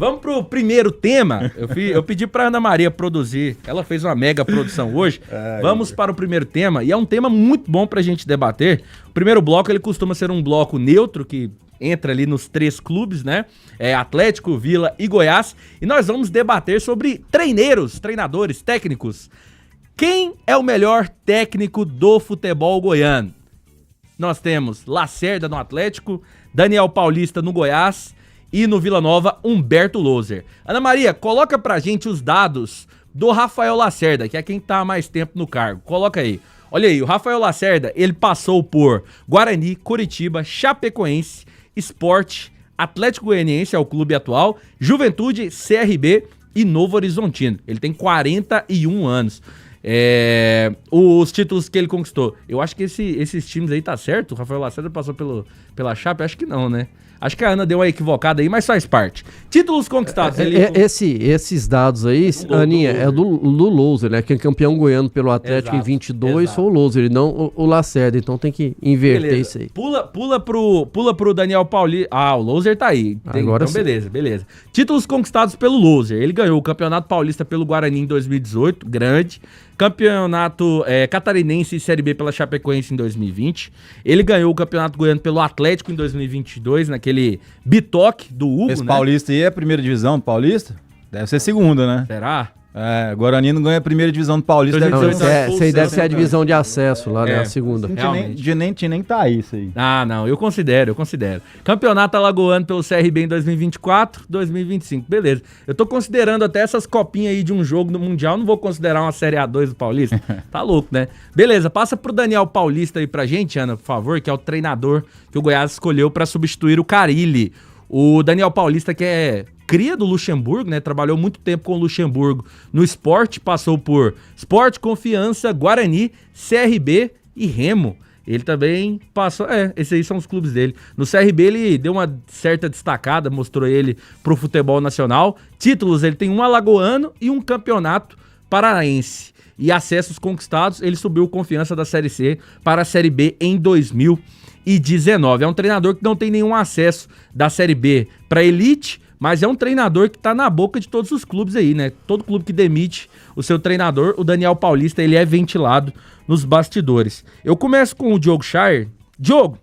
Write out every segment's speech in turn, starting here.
Vamos pro primeiro tema. Eu pedi pra Ana Maria produzir. Ela fez uma mega produção hoje. Vamos para o primeiro tema. E é um tema muito bom pra gente debater. O primeiro bloco, ele costuma ser um bloco neutro, que entra ali nos 3 clubes, né? Atlético, Vila e Goiás. E nós vamos debater sobre treinadores, técnicos. Quem é o melhor técnico do futebol goiano? Nós temos Lacerda no Atlético, Daniel Paulista no Goiás e no Vila Nova, Humberto Louser. Ana Maria, coloca pra gente os dados do Rafael Lacerda, que é quem tá há mais tempo no cargo. Coloca aí. Olha aí, o Rafael Lacerda, ele passou por Guarani, Coritiba, Chapecoense, Sport, Atlético Goianiense, é o clube atual, Juventude, CRB e Novo Horizontino. Ele tem 41 anos. Os títulos que ele conquistou. Eu acho que esses times aí tá certo. O Rafael Lacerda passou pela Chape? Acho que não, né? Acho que a Ana deu uma equivocada aí, mas faz parte. Títulos conquistados. Esses dados aí, Aninha, é do Louser, né? Que é campeão goiano pelo Atlético em 22, foi o Louser e não o Lacerda. Então tem que inverter isso aí. Pula pro Daniel Paulista. O Louser tá aí. Agora então beleza. Títulos conquistados pelo Louser. Ele ganhou o Campeonato Paulista pelo Guarani em 2018, grande. Campeonato Catarinense e Série B pela Chapecoense em 2020. Ele ganhou o Campeonato Goiano pelo Atlético em 2022, naquele bitoque do Hugo, Esse né? Paulista aí é a primeira divisão do Paulista? Deve ser segunda, né? Será? Guarani não ganha a primeira divisão do Paulista. Não, isso aí deve ser a divisão de acesso lá, né? A segunda. Não tinha nem tá isso aí. Não, eu considero. Campeonato Alagoano pelo CRB em 2024, 2025, beleza. Eu tô considerando até essas copinhas aí de um jogo no Mundial, não vou considerar uma Série A2 do Paulista. Tá louco, né? Beleza, passa pro Daniel Paulista aí pra gente, Ana, por favor, que é o treinador que o Goiás escolheu pra substituir o Carille. O Daniel Paulista, que é cria do Luxemburgo, né? Trabalhou muito tempo com o Luxemburgo no Sport, passou por Sport, Confiança, Guarani, CRB e Remo. Ele também passou... esses aí são os clubes dele. No CRB ele deu uma certa destacada, mostrou ele pro futebol nacional. Títulos, ele tem um alagoano e um campeonato paranaense. E acessos conquistados, ele subiu Confiança da Série C para a Série B em 2019. É um treinador que não tem nenhum acesso da Série B para elite, mas é um treinador que tá na boca de todos os clubes aí, né? Todo clube que demite o seu treinador, o Daniel Paulista, ele é ventilado nos bastidores. Eu começo com o Diogo Shire. Diogo,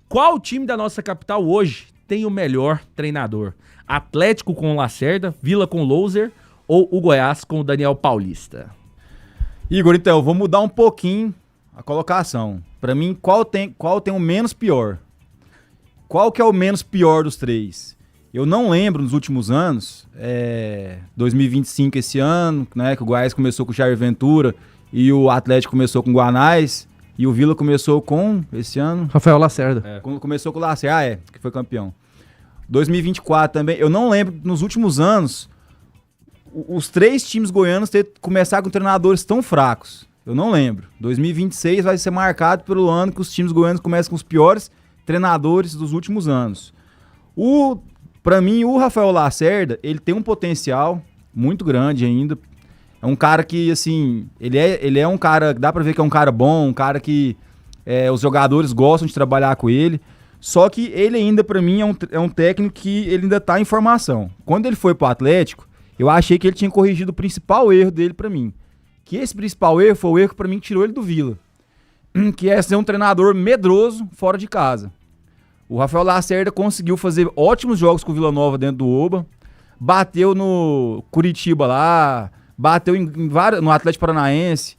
qual time da nossa capital hoje tem o melhor treinador? Atlético com o Lacerda, Vila com o Louser ou o Goiás com o Daniel Paulista? Igor, então, eu vou mudar um pouquinho a colocação. Pra mim, qual tem o menos pior? Qual que é o menos pior dos 3? Eu não lembro nos últimos anos, 2025 esse ano, né, que o Goiás começou com o Jair Ventura e o Atlético começou com o Guanais e o Vila começou com, esse ano... Rafael Lacerda. Começou com o Lacerda, que foi campeão. 2024 também, eu não lembro nos últimos anos os 3 times goianos começar com treinadores tão fracos. Eu não lembro. 2026 vai ser marcado pelo ano que os times goianos começam com os piores treinadores dos últimos anos. Pra mim, o Rafael Lacerda, ele tem um potencial muito grande ainda. É um cara que, assim, ele é um cara, dá pra ver que é um cara bom, um cara que os jogadores gostam de trabalhar com ele. Só que ele ainda, pra mim, é um técnico que ele ainda tá em formação. Quando ele foi pro Atlético, eu achei que ele tinha corrigido o principal erro dele pra mim. Que esse principal erro foi o erro que pra mim tirou ele do Vila. Que é ser um treinador medroso fora de casa. O Rafael Lacerda conseguiu fazer ótimos jogos com o Vila Nova dentro do Oba, bateu no Curitiba lá, bateu no Atlético Paranaense,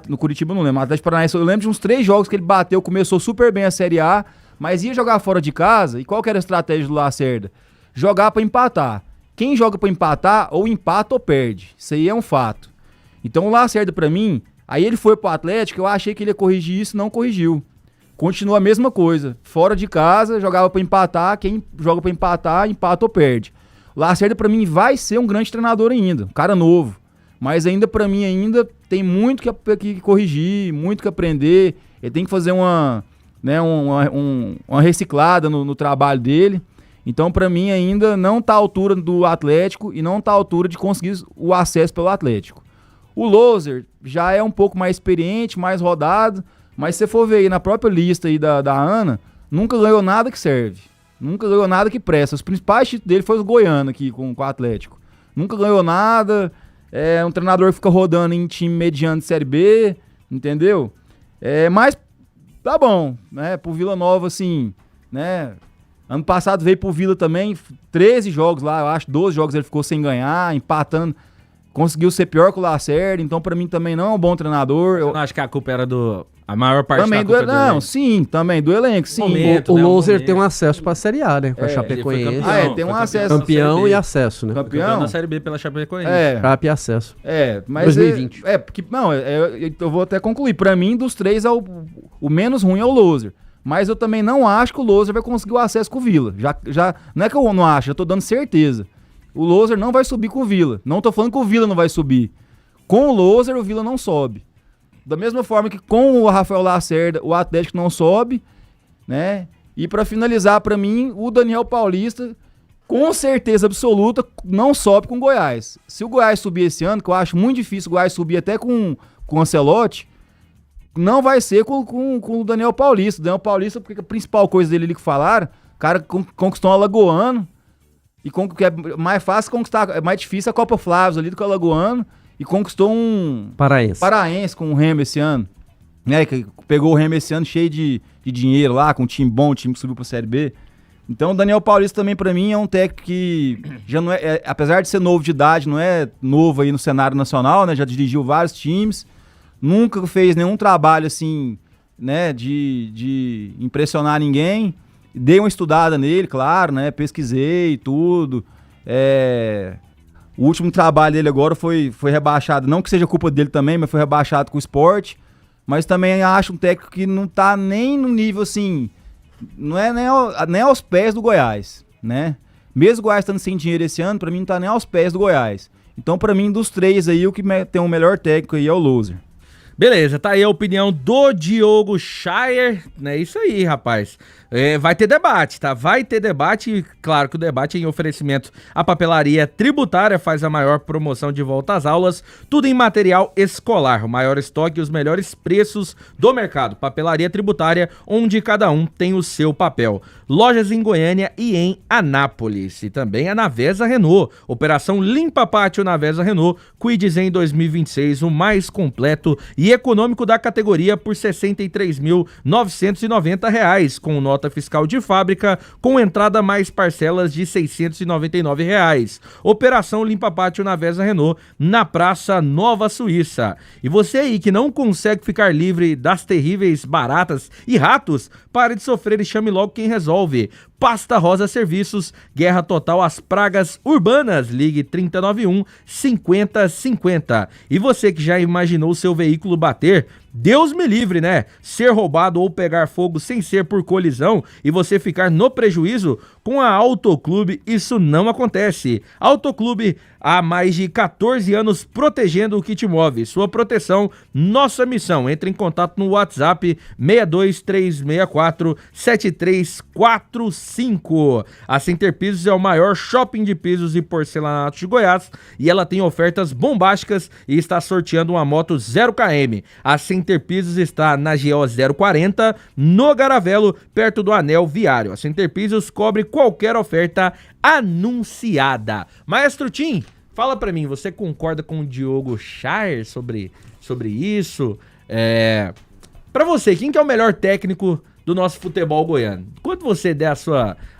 no Curitiba não lembro, no Atlético Paranaense eu lembro de uns 3 jogos que ele bateu, começou super bem a Série A, mas ia jogar fora de casa, e qual que era a estratégia do Lacerda? Jogar pra empatar. Quem joga pra empatar, ou empata ou perde, isso aí é um fato. Então o Lacerda pra mim, aí ele foi pro Atlético, eu achei que ele ia corrigir isso, não corrigiu. Continua a mesma coisa. Fora de casa, jogava pra empatar. Quem joga pra empatar, empata ou perde. O Lacerda, pra mim, vai ser um grande treinador ainda. Um cara novo. Mas ainda, pra mim, ainda tem muito que corrigir, muito que aprender. Ele tem que fazer uma reciclada no trabalho dele. Então, pra mim, ainda não tá à altura do Atlético e não tá à altura de conseguir o acesso pelo Atlético. O Louser já é um pouco mais experiente, mais rodado. Mas se você for ver aí na própria lista aí da Ana, nunca ganhou nada que serve. Nunca ganhou nada que presta. Os principais títulos dele foi os Goiano aqui com o Atlético. Nunca ganhou nada. É um treinador que fica rodando em time mediano de Série B, entendeu? Mas tá bom, né? Pro Vila Nova, assim, né? Ano passado veio pro Vila também, 13 jogos lá, eu acho, 12 jogos ele ficou sem ganhar, empatando. Conseguiu ser pior que o Lacerda, então pra mim também não é um bom treinador. Eu não acho que a culpa era a maior parte também da culpa do elenco. Não, sim, também do elenco, sim. O Loser tem um acesso pra Série A, né? Com a Chapecoense. Tem um acesso. Campeão e acesso, né? Campeão na Série B pela Chapecoense. Cap e acesso. Mas 2020. Porque, não, eu vou até concluir. Pra mim, dos três, o menos ruim é o Loser. Mas eu também não acho que o Loser vai conseguir o acesso com o Vila. Já, não é que eu não acho, já tô dando certeza. O Loser não vai subir com o Vila. Não tô falando que o Vila não vai subir. Com o Loser, o Vila não sobe. Da mesma forma que com o Rafael Lacerda, o Atlético não sobe, né? E pra finalizar, pra mim, o Daniel Paulista, com certeza absoluta, não sobe com o Goiás. Se o Goiás subir esse ano, que eu acho muito difícil o Goiás subir até com o Ancelotti, não vai ser com o Daniel Paulista. O Daniel Paulista, porque a principal coisa dele ali que falaram, o cara conquistou um alagoano, e que é mais fácil conquistar, é mais difícil a Copa Flávio ali do que o alagoano, e conquistou um paraense com o Remo esse ano, né? Que pegou o Remo esse ano cheio de dinheiro lá, com um time bom, um time que subiu pra Série B. Então o Daniel Paulista também pra mim é um técnico que já não apesar de ser novo de idade, não é novo aí no cenário nacional, né? Já dirigiu vários times, nunca fez nenhum trabalho assim, né? De impressionar ninguém. Dei uma estudada nele, claro, né? Pesquisei tudo. O último trabalho dele agora foi rebaixado, não que seja culpa dele também, mas foi rebaixado com o Sport. Mas também acho um técnico que não tá nem no nível assim, não é nem aos pés do Goiás, né? Mesmo o Goiás estando sem dinheiro esse ano, pra mim não tá nem aos pés do Goiás. Então pra mim, dos três aí, o que tem o melhor técnico aí é o Loser. Beleza, tá aí a opinião do Diogo Schaier, é isso aí, rapaz. Vai ter debate, tá? Vai ter debate, claro que o debate é em oferecimento. A Papelaria Tributária faz a maior promoção de volta às aulas, tudo em material escolar, o maior estoque e os melhores preços do mercado. Papelaria Tributária, onde cada um tem o seu papel. Lojas em Goiânia e em Anápolis. E também a Navesa Renault. Operação Limpa Pátio Navesa Renault. Cuides em 2026, o mais completo e econômico da categoria por R$ 63.990, com nota fiscal de fábrica, com entrada mais parcelas de R$ 699. Operação Limpa Pátio Navesa Renault, na Praça Nova Suíça. E você aí que não consegue ficar livre das terríveis baratas e ratos, pare de sofrer e chame logo quem resolve. Pasta Rosa Serviços, guerra total às pragas urbanas, ligue 3091 5050. E você que já imaginou seu veículo bater, Deus me livre, né? Ser roubado ou pegar fogo sem ser por colisão e você ficar no prejuízo, com a Autoclube isso não acontece. Autoclube há mais de 14 anos protegendo o que te move. Sua proteção, nossa missão. Entre em contato no WhatsApp 62364-7345. A Center Pisos é o maior shopping de pisos e porcelanatos de Goiás e ela tem ofertas bombásticas e está sorteando uma moto 0km. A Center Pisos está na GO 040, no Garavelo, perto do anel viário. A Center Pisos cobre qualquer oferta anunciada. Maestro Tim, fala pra mim, você concorda com o Diogo Schaier sobre isso? Pra você, quem que é o melhor técnico do nosso futebol goiano? Enquanto você der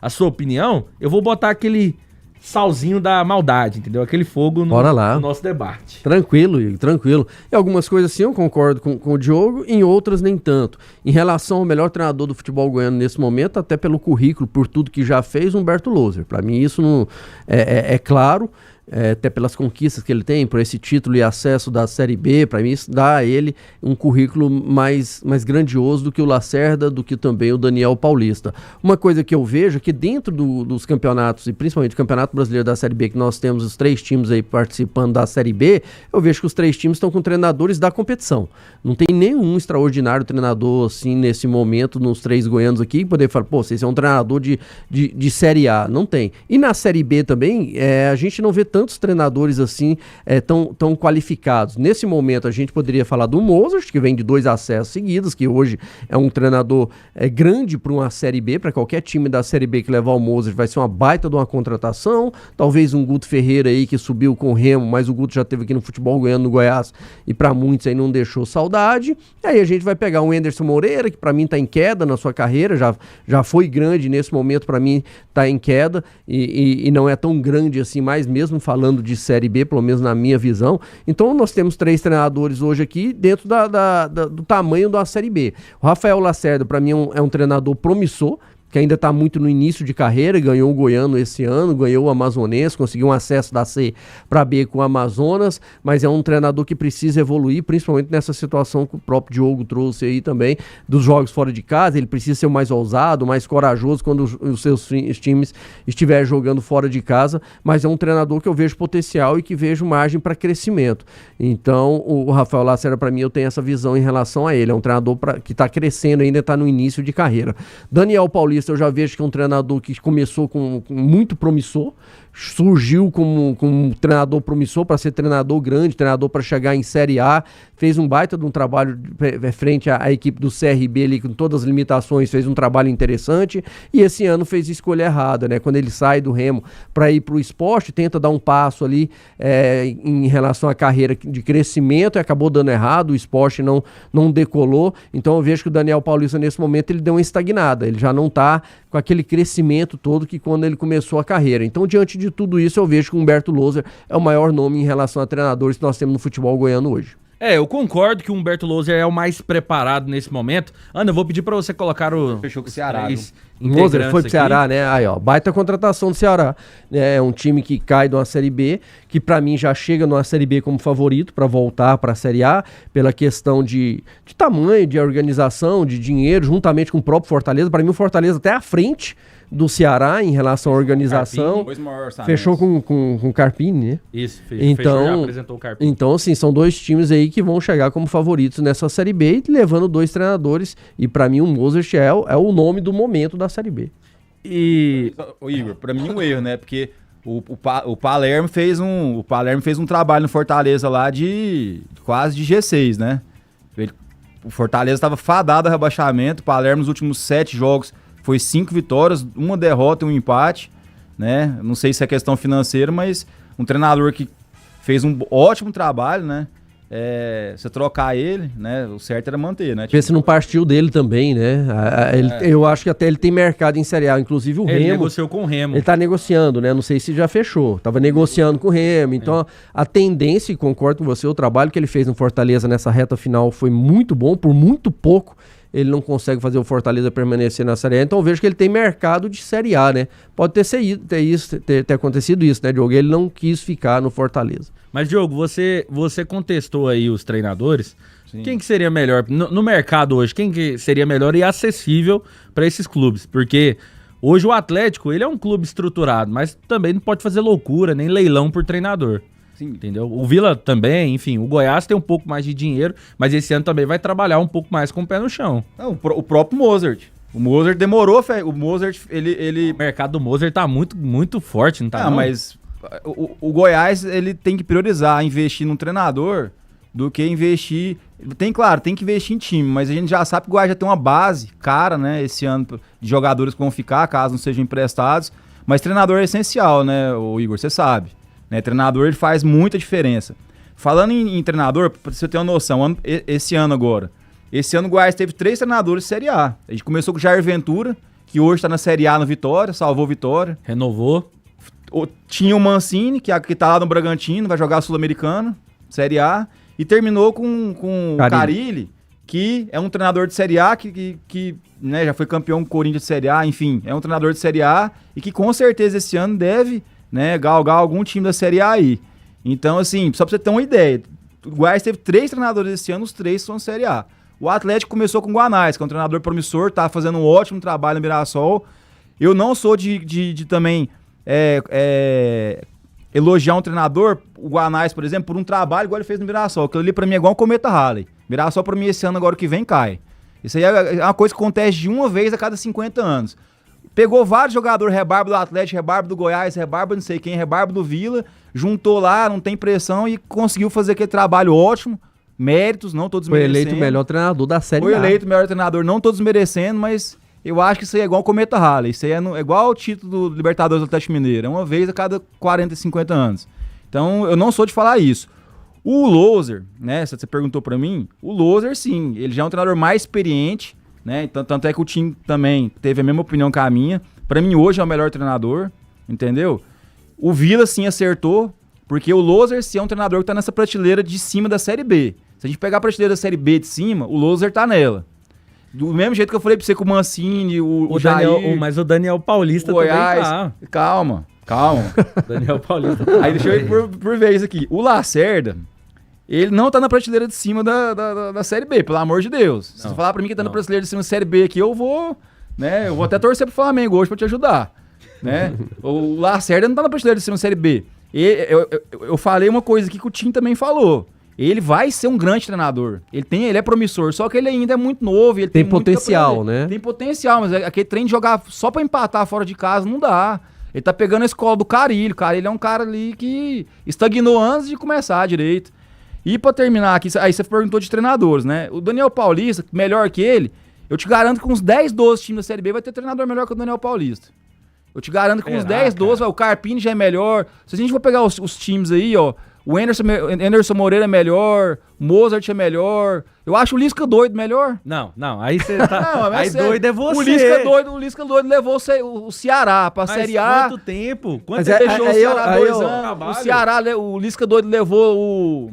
a sua opinião, eu vou botar aquele salzinho da maldade, entendeu? Aquele fogo no nosso debate. Tranquilo, Igor, tranquilo. Em algumas coisas sim eu concordo com o Diogo, em outras nem tanto. Em relação ao melhor treinador do futebol goiano nesse momento, até pelo currículo, por tudo que já fez, Humberto Loser. Para mim isso não é claro. Até pelas conquistas que ele tem, por esse título e acesso da Série B, para mim isso dá a ele um currículo mais grandioso do que o Lacerda, do que também o Daniel Paulista. Uma coisa que eu vejo é que dentro dos campeonatos, e principalmente o Campeonato Brasileiro da Série B, que nós temos os 3 times aí participando da Série B, eu vejo que os 3 times estão com treinadores da competição. Não tem nenhum extraordinário treinador assim nesse momento nos 3 goianos aqui, que poder falar, pô, vocês é um treinador de Série A. Não tem. E na Série B também, a gente não vê tanto tantos treinadores assim tão qualificados. Nesse momento a gente poderia falar do Mozart, que vem de 2 acessos seguidos, que hoje é um treinador grande para uma Série B, para qualquer time da Série B que levar o Mozart vai ser uma baita de uma contratação, talvez um Guto Ferreira aí que subiu com o Remo, mas o Guto já teve aqui no futebol goiano no Goiás e para muitos aí não deixou saudade. E aí a gente vai pegar um Anderson Moreira, que para mim está em queda na sua carreira, já foi grande, nesse momento para mim está em queda e não é tão grande assim mais, mesmo falando de Série B, pelo menos na minha visão. Então nós temos 3 treinadores hoje aqui dentro do tamanho da Série B. O Rafael Lacerda para mim é um treinador promissor, que ainda está muito no início de carreira, ganhou o Goiano esse ano, ganhou o Amazonense, conseguiu um acesso da C para B com o Amazonas, mas é um treinador que precisa evoluir, principalmente nessa situação que o próprio Diogo trouxe aí também, dos jogos fora de casa. Ele precisa ser mais ousado, mais corajoso quando os seus times estiverem jogando fora de casa, mas é um treinador que eu vejo potencial e que vejo margem para crescimento. Então, o Rafael Lacerda, para mim, eu tenho essa visão em relação a ele. É um treinador que está crescendo, ainda está no início de carreira. Daniel Paulista, eu já vejo que é um treinador que começou com muito promissor, surgiu como um treinador promissor para ser treinador grande, treinador para chegar em Série A, fez um baita de um trabalho frente à equipe do CRB ali, com todas as limitações, fez um trabalho interessante, e esse ano fez escolha errada, né? Quando ele sai do Remo para ir para o Sport, tenta dar um passo ali em relação à carreira de crescimento e acabou dando errado, o Sport não decolou. Então eu vejo que o Daniel Paulista nesse momento ele deu uma estagnada, ele já não está com aquele crescimento todo que quando ele começou a carreira. Então, diante de tudo isso, eu vejo que o Humberto Louser é o maior nome em relação a treinadores que nós temos no futebol goiano hoje. Eu concordo que o Humberto Louser é o mais preparado nesse momento. Ana, eu vou pedir pra você colocar o... Fechou com o Ceará. Louser foi pro Ceará, né? Aí, ó, baita contratação do Ceará. É um time que cai de uma Série B, que pra mim já chega numa Série B como favorito pra voltar pra Série A, pela questão de tamanho, de organização, de dinheiro, juntamente com o próprio Fortaleza. Pra mim o Fortaleza até à frente do Ceará em relação à organização. Fechou com o Carpini, né? Isso, então, já apresentou o Carpini. Então, assim, são 2 times aí que vão chegar como favoritos nessa Série B, levando 2 treinadores. E pra mim o Mozart é o nome do momento da Série B. E, Igor, pra mim um erro, né? Porque o Palermo fez um trabalho no Fortaleza lá de quase de G6, né? O Fortaleza estava fadado a rebaixamento. O Palermo nos últimos 7 jogos foi 5 vitórias, 1 derrota e 1 empate, né? Não sei se é questão financeira, mas um treinador que fez um ótimo trabalho, né? Você trocar ele, né? O certo era manter, né? Vê se não partiu dele também, né? Eu acho que até ele tem mercado em Série A, inclusive o Remo. Ele negociou com o Remo. Ele tá negociando, né? Não sei se já fechou. Tava negociando com o Remo. Então, a tendência, e concordo com você, o trabalho que ele fez no Fortaleza nessa reta final foi muito bom, por muito pouco. Ele não consegue fazer o Fortaleza permanecer na Série A, então eu vejo que ele tem mercado de Série A, né? Pode ter acontecido isso, né, Diogo? Ele não quis ficar no Fortaleza. Mas, Diogo, você contestou aí os treinadores. Sim. Quem que seria melhor no mercado hoje? Quem que seria melhor e acessível para esses clubes? Porque hoje o Atlético, ele é um clube estruturado, mas também não pode fazer loucura, nem leilão por treinador. Sim. Entendeu? O Vila também, enfim, o Goiás tem um pouco mais de dinheiro, mas esse ano também vai trabalhar um pouco mais com o pé no chão. Não, o próprio Mozart. O Mozart demorou, o Mozart, ele... O mercado do Mozart tá muito, muito forte, não tá? Não, mas o Goiás, ele tem que priorizar investir num treinador do que investir... Tem que investir em time, mas a gente já sabe que o Goiás já tem uma base cara, né, esse ano, de jogadores que vão ficar, caso não sejam emprestados. Mas treinador é essencial, né, o Igor, você sabe. Né, treinador, ele faz muita diferença. Falando em treinador, pra você ter uma noção, esse ano o Goiás teve 3 treinadores de Série A. A gente começou com o Jair Ventura, que hoje tá na Série A no Vitória, salvou Vitória. Renovou. Tinha o Mancini, que tá lá no Bragantino, vai jogar Sul-Americano, Série A. E terminou com o Carille, que é um treinador de Série A, que né, já foi campeão com o Corinthians de Série A, enfim, é um treinador de Série A e que com certeza esse ano deve, né, galgar algum time da Série A aí. Então, assim, só pra você ter uma ideia, o Goiás teve 3 treinadores esse ano, os 3 são Série A. O Atlético começou com o Guanais, que é um treinador promissor, tá fazendo um ótimo trabalho no Mirassol. Eu não sou de também elogiar um treinador, o Guanais, por exemplo, por um trabalho igual ele fez no Mirassol. Aquilo ali pra mim é igual um cometa Halley. Mirassol pra mim esse ano agora que vem cai. Isso aí é uma coisa que acontece de uma vez a cada 50 anos. pegou vários jogadores, rebarba do Atlético, rebarba do Goiás, rebarba não sei quem, rebarba do Vila, juntou lá, não tem pressão e conseguiu fazer aquele trabalho ótimo, méritos, não todos Foi merecendo. eleito o melhor treinador da Série Foi A. eleito o melhor treinador, não todos merecendo, mas eu acho que isso aí é igual o Cometa Halley, isso aí é igual o título do Libertadores do Atlético Mineiro, é uma vez a cada 40, 50 anos. Então, eu não sou de falar isso. O Loser, né, se você perguntou pra mim, o Loser, sim, ele já é um treinador mais experiente, né, tanto é que o time também teve a mesma opinião que a minha. Pra mim, hoje é o melhor treinador, entendeu? O Vila, sim, acertou, porque o Loser, sim, é um treinador que tá nessa prateleira de cima da Série B. Se a gente pegar a prateleira da Série B de cima, o Loser tá nela. Do mesmo jeito que eu falei pra você com o Mancini, o Daniel, Jair, mas o Daniel Paulista o Goiás. também tá. Calma. Daniel Paulista. Aí deixa eu ir por vez aqui. O Lacerda, ele não tá na prateleira de cima da Série B, pelo amor de Deus. Se você falar pra mim que tá na prateleira de cima da Série B aqui, eu vou até torcer pro Flamengo hoje pra te ajudar, né? O Lacerda não tá na prateleira de cima da Série B. Eu falei uma coisa aqui que o Tim também falou. Ele vai ser um grande treinador. Ele é promissor, só que ele ainda é muito novo. Ele tem potencial, né? Tem potencial, mas aquele trem de jogar só pra empatar fora de casa não dá. Ele tá pegando a escola do Carille. O Carille é um cara ali que estagnou antes de começar direito. E pra terminar aqui, aí você perguntou de treinadores, né? O Daniel Paulista, melhor que ele, eu te garanto que com uns 10, 12 times da Série B vai ter treinador melhor que o Daniel Paulista. Eu te garanto que com uns 10, 12, o Carpini já é melhor. Se a gente for pegar os times aí, ó, o Anderson Moreira é melhor, o Mozart é melhor. Eu acho o Lisca doido melhor. Não, aí você tá. Não, aí doido é você. O Lisca doido levou o Ceará pra Série A. Quanto tempo? Mas Ele deixou o Ceará aí 2 eu- anos. O Ceará, o Lisca doido levou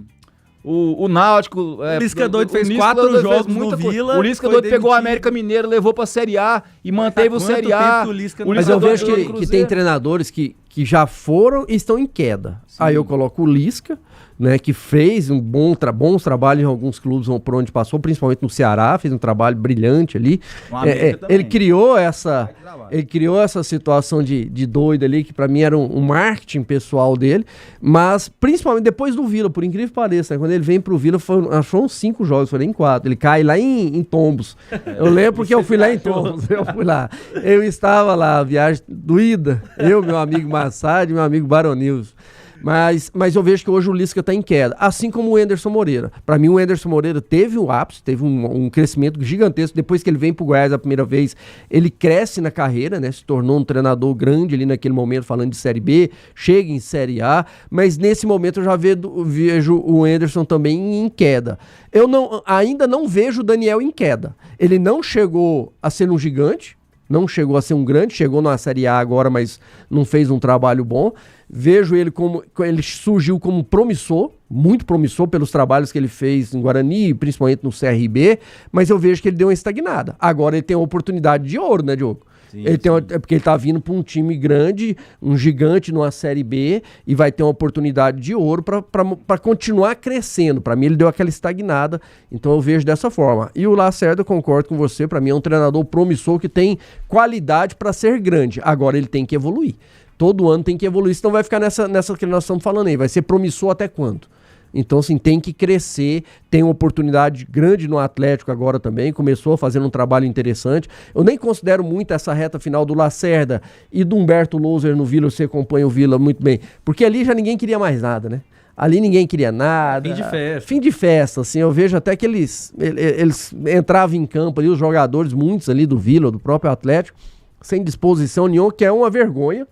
o Náutico. O Lisca doido fez Lisca 4 doido jogos fez muita no coisa. Vila. O Lisca foi doido pegou o demitido. América Mineiro, levou pra Série A e manteve o quanto Série tempo A. que o Lisca O não- Mas Lisca eu doido vejo pegou o que tem Cruzeiro. treinadores que já foram e estão em queda. Aí eu coloco o Lisca, né, que fez bons trabalhos em alguns clubes por onde passou, principalmente no Ceará, fez um trabalho brilhante ali. No América também. Ele criou essa situação de doido ali, que pra mim era um marketing pessoal dele, mas principalmente depois do Vila, por incrível que pareça, né, quando ele vem pro Vila, foram uns 5 jogos, foi nem 4, ele cai lá em Tombos. Eu lembro porque eu fui lá em Tombos, eu estava lá, viagem doída, meu amigo Massad e meu amigo Baronils. Mas eu vejo que hoje o Lisca tá em queda, assim como o Anderson Moreira. Para mim, o Anderson Moreira teve um ápice, teve um crescimento gigantesco. Depois que ele vem pro Goiás a primeira vez, ele cresce na carreira, né? Se tornou um treinador grande ali naquele momento, falando de Série B, chega em Série A, mas nesse momento eu já vejo o Anderson também em queda. Ainda não vejo o Daniel em queda. Ele não chegou a ser um gigante, não chegou a ser um grande, chegou na Série A agora, mas não fez um trabalho bom. Vejo ele ele surgiu como promissor, muito promissor pelos trabalhos que ele fez em Guarani, principalmente no CRB, mas eu vejo que ele deu uma estagnada. Agora ele tem uma oportunidade de ouro, né, Diogo? Porque ele tá vindo para um time grande, um gigante numa Série B, e vai ter uma oportunidade de ouro para continuar crescendo. Para mim ele deu aquela estagnada, então eu vejo dessa forma. E o Lacerda, eu concordo com você, para mim é um treinador promissor que tem qualidade para ser grande. Agora ele tem que evoluir. Todo ano tem que evoluir, senão vai ficar nessa que nós estamos falando aí, vai ser promissor até quando? Então, assim, tem que crescer, tem uma oportunidade grande no Atlético agora também, começou fazendo um trabalho interessante. Eu nem considero muito essa reta final do Lacerda e do Humberto Loser no Vila, você acompanha o Vila muito bem, porque ali já ninguém queria mais nada, né? Ali ninguém queria nada. Fim de festa. Fim de festa, assim, eu vejo até que eles entravam em campo ali, os jogadores, muitos ali do Vila, do próprio Atlético, sem disposição nenhuma, que é uma vergonha.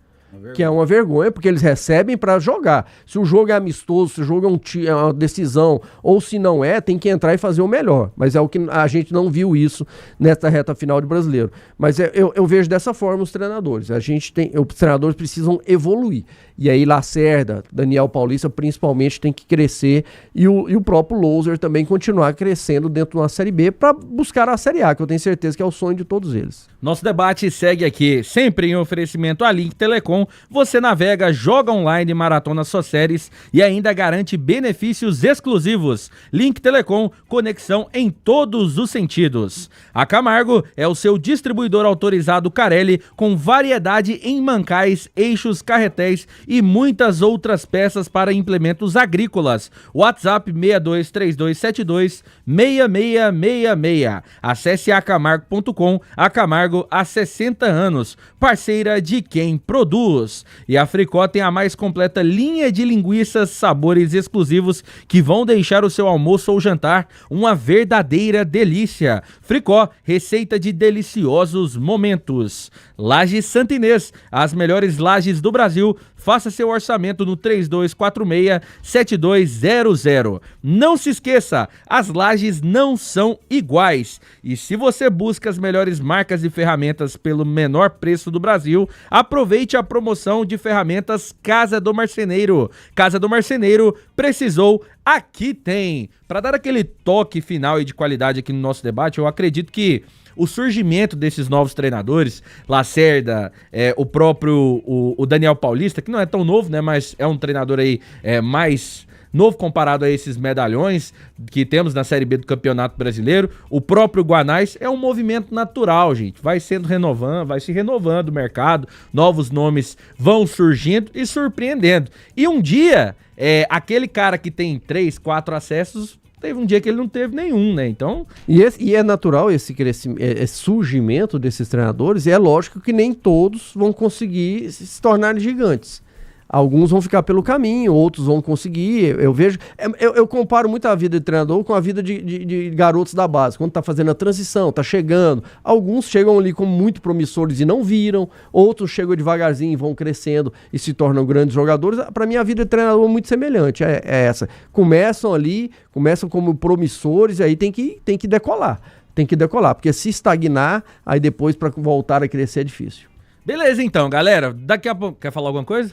Que é uma vergonha, porque eles recebem pra jogar. Se o jogo é amistoso, se o jogo é uma decisão, ou se não é, tem que entrar e fazer o melhor. Mas é o que a gente não viu isso nessa reta final de Brasileiro. Mas eu vejo dessa forma os treinadores. Os treinadores precisam evoluir. E aí Lacerda, Daniel Paulista, principalmente, tem que crescer. E o próprio Loser também continuar crescendo dentro de uma Série B para buscar a Série A, que eu tenho certeza que é o sonho de todos eles. Nosso debate segue aqui, sempre em oferecimento a Link Telecom. Você navega, joga online, maratona suas séries e ainda garante benefícios exclusivos. Link Telecom, conexão em todos os sentidos. A Camargo é o seu distribuidor autorizado Carelli, com variedade em mancais, eixos, carretéis e muitas outras peças para implementos agrícolas. WhatsApp 6232726666. Acesse acamargo.com. A Camargo há 60 anos, parceira de quem produz. E a Fricó tem a mais completa linha de linguiças, sabores exclusivos que vão deixar o seu almoço ou jantar uma verdadeira delícia. Fricó, receita de deliciosos momentos. Lajes Santa Inês, as melhores lajes do Brasil. Faça seu orçamento no 3246-7200. Não se esqueça, as lajes não são iguais. E se você busca as melhores marcas e ferramentas pelo menor preço do Brasil, aproveite a promoção de ferramentas Casa do Marceneiro. Casa do Marceneiro, precisou, aqui tem. Para dar aquele toque final e de qualidade aqui no nosso debate, eu acredito que o surgimento desses novos treinadores, Lacerda, o próprio o Daniel Paulista, que não é tão novo, né, mas é um treinador aí mais novo comparado a esses medalhões que temos na Série B do Campeonato Brasileiro, o próprio Guanais, é um movimento natural, gente, vai se renovando o mercado, novos nomes vão surgindo e surpreendendo. E um dia, aquele cara que tem 3, 4 acessos, teve um dia que ele não teve nenhum, né? Então. E é natural esse crescimento, esse surgimento desses treinadores, e é lógico que nem todos vão conseguir se tornar gigantes. Alguns vão ficar pelo caminho, outros vão conseguir. Eu vejo. Eu comparo muito a vida de treinador com a vida de garotos da base. Quando tá fazendo a transição, tá chegando. Alguns chegam ali como muito promissores e não viram. Outros chegam devagarzinho e vão crescendo e se tornam grandes jogadores. Para mim, a vida de treinador é muito semelhante. É essa. Começam como promissores e aí tem que decolar. Tem que decolar, porque se estagnar, aí depois para voltar a crescer é difícil. Beleza, então, galera. Daqui a pouco. Quer falar alguma coisa?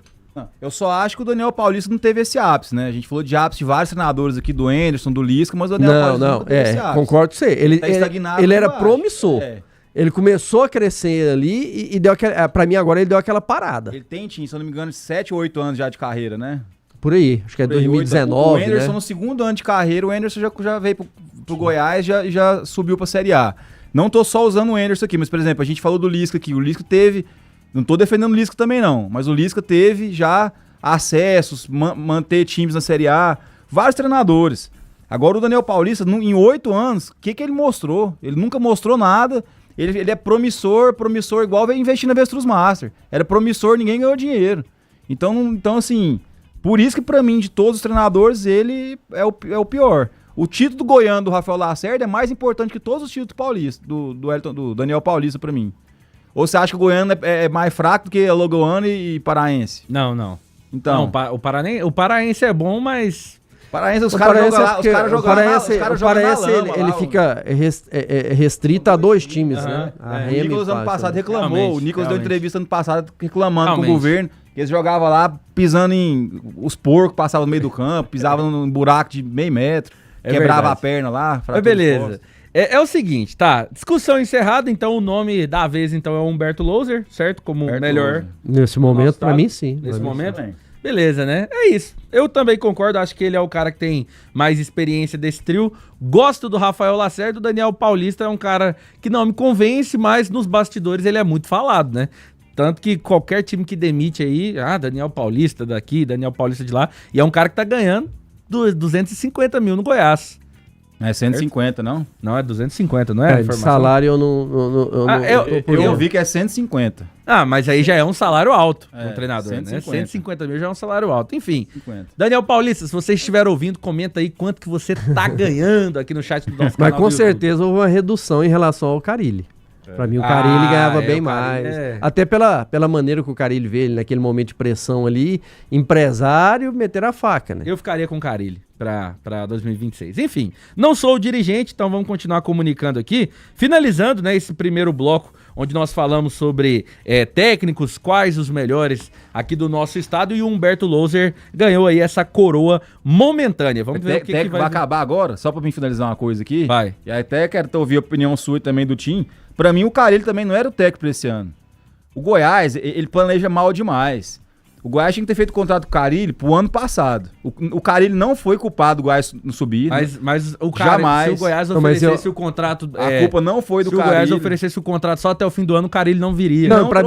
Eu só acho que o Daniel Paulista não teve esse ápice, né? A gente falou de ápice de vários treinadores aqui, do Anderson, do Lisca, mas o Daniel Paulista não teve esse ápice. Concordo com você. Ele era promissor. Ele começou a crescer ali e deu aquela, pra mim agora ele deu aquela parada. Ele tem, se eu não me engano, 7 ou 8 anos já de carreira, né? Por aí, acho que é 2019, O Anderson, né? no segundo ano de carreira, o Anderson já veio pro Goiás e já subiu pra Série A. Não tô só usando o Anderson aqui, mas, por exemplo, a gente falou do Lisca aqui. O Lisca teve... Não tô defendendo o Lisca também, não. Mas o Lisca teve já acessos, manter times na Série A. Vários treinadores. Agora o Daniel Paulista, em 8 anos, o que ele mostrou? Ele nunca mostrou nada. Ele é promissor igual veio investir na Vestruz Master. Era promissor, ninguém ganhou dinheiro. Então assim, por isso que pra mim, de todos os treinadores, ele é o pior. O título do Goiano do Rafael Lacerda é mais importante que todos os títulos paulistas, do Daniel Paulista pra mim. Ou você acha que o Goiano é mais fraco do que o Alagoano e Paraense? Não. Então, não, o Paraense é bom, mas... Os caras jogam lá, o Paraense ele fica restrito a 2 times, né? O Nicolas ano passado reclamou. O Nicolas deu entrevista ano passado reclamando com o governo. Que eles jogavam lá pisando em... Os porcos passavam no meio do campo, pisavam num buraco de meio metro, quebrava a perna lá. Mas beleza. É o seguinte, tá? Discussão encerrada, então o nome da vez então é Humberto Louser, certo? Como o melhor. Louser. Nesse momento, pra mim sim. Nesse momento? Também. Beleza, né? É isso. Eu também concordo, acho que ele é o cara que tem mais experiência desse trio. Gosto do Rafael Lacerda, o Daniel Paulista é um cara que não me convence, mas nos bastidores ele é muito falado, né? Tanto que qualquer time que demite aí, Daniel Paulista daqui, Daniel Paulista de lá, e é um cara que tá ganhando 250 mil no Goiás. É 150, não? Não, é 250, não é? De salário eu não eu vi que é 150. Mas aí já é um salário alto pro treinador, 150. Né? 150 mil já é um salário alto. Enfim, 50. Daniel Paulista, se vocês estiverem ouvindo, comenta aí quanto que você tá ganhando aqui no chat do nosso canal. Mas com certeza houve uma redução em relação ao Carille. Pra mim o Carille ganhava bem mais. Até pela maneira que o Carille vê ele naquele momento de pressão ali, empresário, meter a faca, né? Eu ficaria com o Carille pra 2026. Enfim, não sou o dirigente, então vamos continuar comunicando aqui. Finalizando, né, esse primeiro bloco, onde nós falamos sobre técnicos, quais os melhores aqui do nosso estado, e o Humberto Louser ganhou aí essa coroa momentânea. Vamos ver o que vai acabar agora, só pra mim finalizar uma coisa aqui. Vai. E até quero ouvir a opinião sua e também do Tim. Pra mim, o Carille também não era o técnico pra esse ano. O Goiás, ele planeja mal demais. O Goiás tinha que ter feito o contrato com o Carille pro ano passado. O Carille não foi culpado do Goiás não subir. Mas o cara, Jamais. se o Goiás oferecesse o contrato... A culpa não foi do Carille. Se o Goiás oferecesse o contrato só até o fim do ano, o Carille não viria. Não, pra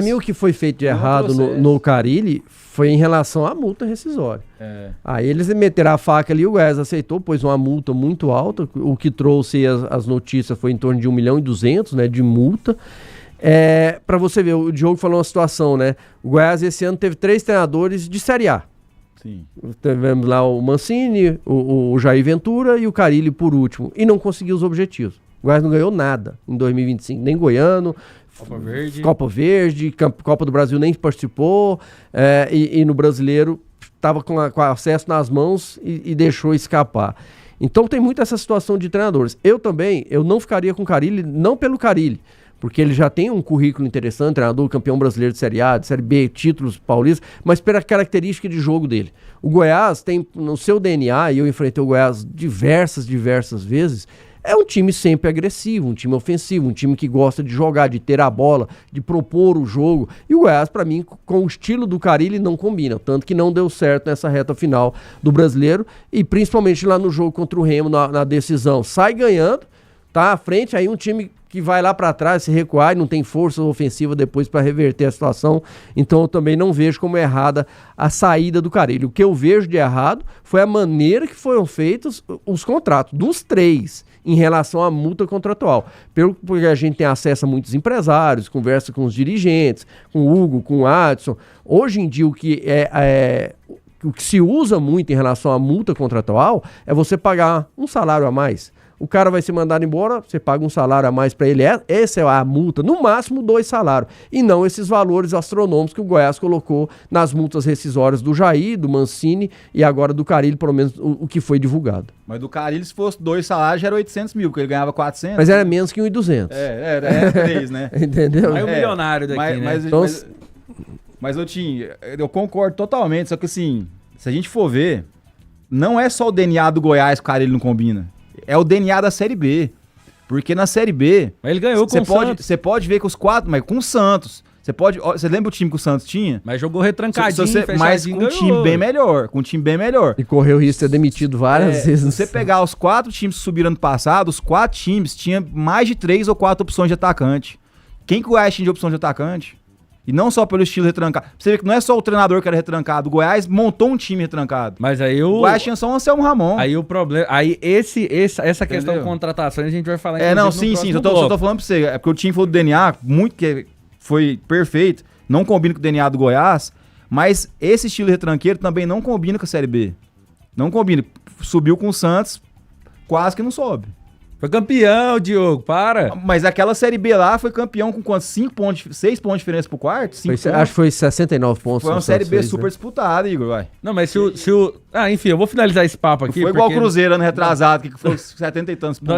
mim o que foi feito de errado no Carille foi em relação à multa rescisória. Aí eles meteram a faca ali, o Goiás aceitou, pôs uma multa muito alta, o que trouxe as notícias foi em torno de 1.200.000, né, de multa. Pra você ver, o Diogo falou uma situação, né? O Goiás esse ano teve 3 treinadores de Série A. Sim. Tivemos lá o Mancini, o Jair Ventura e o Carille por último. E não conseguiu os objetivos. O Goiás não ganhou nada em 2025, nem Goiano, Copa Verde, Copa do Brasil nem participou, e no Brasileiro estava com acesso nas mãos e deixou escapar. Então tem muito essa situação de treinadores. Eu não ficaria com o Carille, não pelo Carille, porque ele já tem um currículo interessante, treinador campeão brasileiro de Série A, de Série B, títulos paulistas, mas pela característica de jogo dele. O Goiás tem no seu DNA, e eu enfrentei o Goiás diversas vezes, é um time sempre agressivo, um time ofensivo, um time que gosta de jogar, de ter a bola, de propor o jogo. E o Goiás, pra mim, com o estilo do Carille, não combina. Tanto que não deu certo nessa reta final do Brasileiro, e principalmente lá no jogo contra o Remo, na decisão. Sai ganhando, tá à frente, aí um time que vai lá para trás, se recuar e não tem força ofensiva depois para reverter a situação. Então eu também não vejo como errada a saída do Carille. O que eu vejo de errado foi a maneira que foram feitos os contratos, dos 3, em relação à multa contratual. Porque a gente tem acesso a muitos empresários, conversa com os dirigentes, com o Hugo, com o Adson. Hoje em dia o que o que se usa muito em relação à multa contratual é você pagar um salário a mais. O cara vai ser mandado embora, você paga um salário a mais para ele. Essa é a multa, no máximo 2 salários. E não esses valores astronômicos que o Goiás colocou nas multas rescisórias do Jair, do Mancini e agora do Carille, pelo menos o que foi divulgado. Mas do Carille, se fosse 2 salários, já era 800.000, porque ele ganhava 400. Mas era menos que 1.200. Era 3, né? Entendeu? Aí o milionário daqui, né? Mas eu concordo totalmente, só que assim, se a gente for ver, não é só o DNA do Goiás que o Carille não combina. É o DNA da Série B. Porque na Série B... Mas ele ganhou com o Santos. Você pode ver que os 4... Mas com o Santos. Você lembra o time que o Santos tinha? Mas jogou retrancadinho, mas com um time bem melhor. Com um time bem melhor. E correu o risco de ser demitido várias vezes. Se você pegar os 4 times que subiram ano passado, os 4 times tinham mais de 3 ou 4 opções de atacante. Quem que o Goiás tinha de opção de atacante? E não só pelo estilo retrancado. Você vê que não é só o treinador que era retrancado. O Goiás montou um time retrancado. Mas aí o Goiás tinha só o Anselmo Ramon. Aí o problema... Aí essa questão de contratação a gente vai falar sim. Só tô falando pra você. É porque o time foi do DNA, muito que foi perfeito. Não combina com o DNA do Goiás. Mas esse estilo retranqueiro também não combina com a Série B. Não combina. Subiu com o Santos, quase que não sobe. Foi campeão, Diogo, para. Mas aquela Série B lá foi campeão com quantos? 6 pontos de diferença pro quarto? Acho que foi 69 pontos. Foi uma Série B super disputada, Igor, vai. Não, mas se o... enfim, eu vou finalizar esse papo aqui. Não foi igual o Cruzeiro, ano retrasado, que foi 70 e tantos pontos.